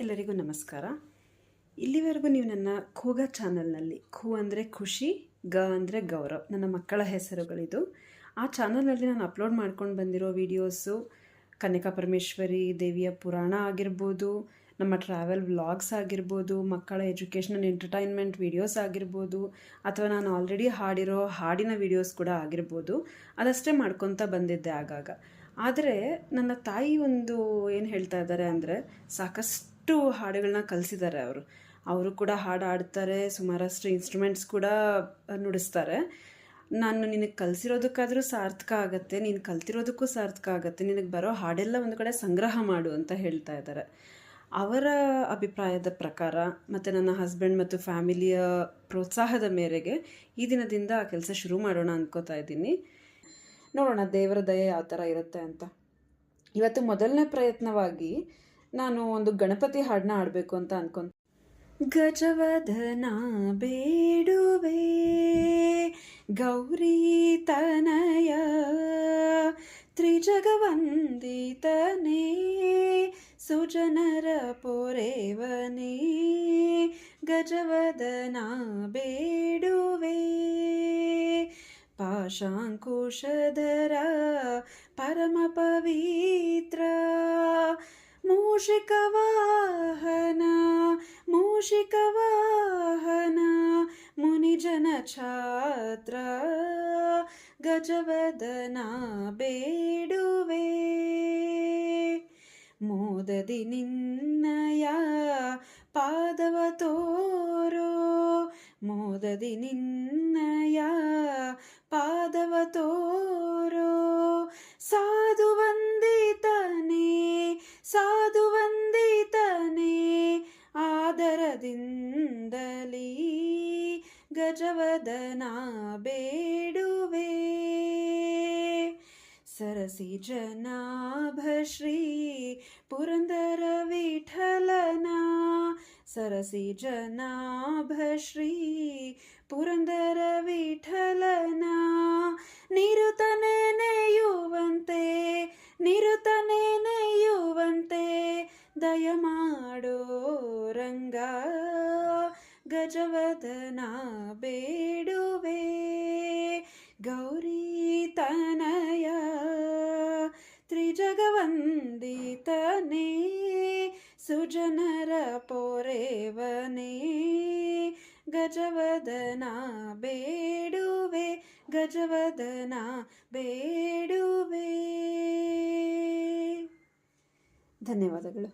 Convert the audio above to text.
ಎಲ್ಲರಿಗೂ ನಮಸ್ಕಾರ. ಇಲ್ಲಿವರೆಗೂ ನೀವು ನನ್ನ ಖೋಗ ಚಾನಲ್ನಲ್ಲಿ, ಖೂ ಅಂದರೆ ಖುಷಿ, ಗ ಅಂದರೆ ಗೌರವ್, ನನ್ನ ಮಕ್ಕಳ ಹೆಸರುಗಳಿದು. ಆ ಚಾನಲ್ನಲ್ಲಿ ನಾನು ಅಪ್ಲೋಡ್ ಮಾಡ್ಕೊಂಡು ಬಂದಿರೋ ವೀಡಿಯೋಸು ಕನ್ಯಕಾ ಪರಮೇಶ್ವರಿ ದೇವಿಯ ಪುರಾಣ ಆಗಿರ್ಬೋದು, ನಮ್ಮ ಟ್ರಾವೆಲ್ ವ್ಲಾಗ್ಸ್ ಆಗಿರ್ಬೋದು, ಮಕ್ಕಳ ಎಜುಕೇಷನಲ್ ಎಂಟರ್ಟೈನ್ಮೆಂಟ್ ವೀಡಿಯೋಸ್ ಆಗಿರ್ಬೋದು, ಅಥವಾ ನಾನು ಆಲ್ರೆಡಿ ಹಾಡಿರೋ ಹಾಡಿನ ವೀಡಿಯೋಸ್ ಕೂಡ ಆಗಿರ್ಬೋದು. ಅದಷ್ಟೇ ಮಾಡ್ಕೊತ ಬಂದಿದ್ದೆ ಆಗಾಗ. ಆದರೆ ನನ್ನ ತಾಯಿ ಏನು ಹೇಳ್ತಾ ಇದ್ದಾರೆ ಅಂದರೆ, ಸಾಕಷ್ಟು ಹಾಡುಗಳನ್ನ ಕಲಿಸಿದ್ದಾರೆ ಅವರು ಕೂಡ ಹಾಡು ಆಡ್ತಾರೆ, ಸುಮಾರಷ್ಟು ಇನ್ಸ್ಟ್ರೂಮೆಂಟ್ಸ್ ಕೂಡ ನುಡಿಸ್ತಾರೆ. ನಾನು ನಿನಗೆ ಕಲಿಸಿರೋದಕ್ಕಾದರೂ ಸಾರ್ಥಕ ಆಗುತ್ತೆ, ನೀನು ಕಲ್ತಿರೋದಕ್ಕೂ ಸಾರ್ಥಕ ಆಗುತ್ತೆ, ನಿನಗೆ ಬರೋ ಹಾಡೆಲ್ಲ ಒಂದು ಕಡೆ ಸಂಗ್ರಹ ಮಾಡು ಅಂತ ಹೇಳ್ತಾ ಇದ್ದಾರೆ. ಅವರ ಅಭಿಪ್ರಾಯದ ಪ್ರಕಾರ ಮತ್ತು ನನ್ನ ಹಸ್ಬೆಂಡ್ ಮತ್ತು ಫ್ಯಾಮಿಲಿಯ ಪ್ರೋತ್ಸಾಹದ ಮೇರೆಗೆ ಈ ದಿನದಿಂದ ಆ ಕೆಲಸ ಶುರು ಮಾಡೋಣ ಅಂದ್ಕೋತಾ ಇದ್ದೀನಿ. ನೋಡೋಣ ದೇವರ ದಯೆ ಯಾವ ಥರ ಇರುತ್ತೆ ಅಂತ. ಇವತ್ತು ಮೊದಲನೇ ಪ್ರಯತ್ನವಾಗಿ ನಾನು ಒಂದು ಗಣಪತಿ ಹಾಡನ್ನ ಆಡಬೇಕು ಅಂತ ಅನ್ಕೊಂತ. ಗಜವದನ ಬೇಡುವೆ ಗೌರಿ ತನಯ ತ್ರಿಜಗವಂದಿತನೇ ಸುಜನರ ಪೊರೆವನೇ ಗಜವದನ ಬೇಡುವೆ ಪಾಶಾಂಕುಶಧರ ಪರಮ ಪವಿತ್ರ ಮೂಷಿಕವಾಹನ ಮುನಿಜನ ಛಾತ್ರ ಗಜವದನ ಬೇಡುವೆ ಮೋದದಿ ನಿನ್ನಯ ಪಾದವ ತೋರೋ ಮೋದದಿ ನಿನ್ನಯ ಪಾದವ ತೋರೋ ಸಾಧು ವಂದಿತನೇ ಆದರದಿಂದಲೀ ಗಜವದನ ಬೇಡುವೆ ಸರಸಿ ಜನಾಭ ಶ್ರೀ ಪುರಂದರ ವಿಠಲನ ಸರಸಿ ಜನಾಭ ಶ್ರೀ ಪುರಂದರ ವಿಠಲನ ನಿರುತನೆ ನೆಯುವಂತೆ ದಯಮಾಡೋ ರಂಗ ಗಜವದನ ಬೇಡುವೆ ಗೌರಿ ತನಯ ತ್ರಿಜಗವಂದಿತನೇ ಸುಜನರ ಪೊರೆವನೇ ಗಜವದನ ಬೇಡುವೆ ಗಜವದನ ಬೇಡುವೆ. ಧನ್ಯವಾದಗಳು.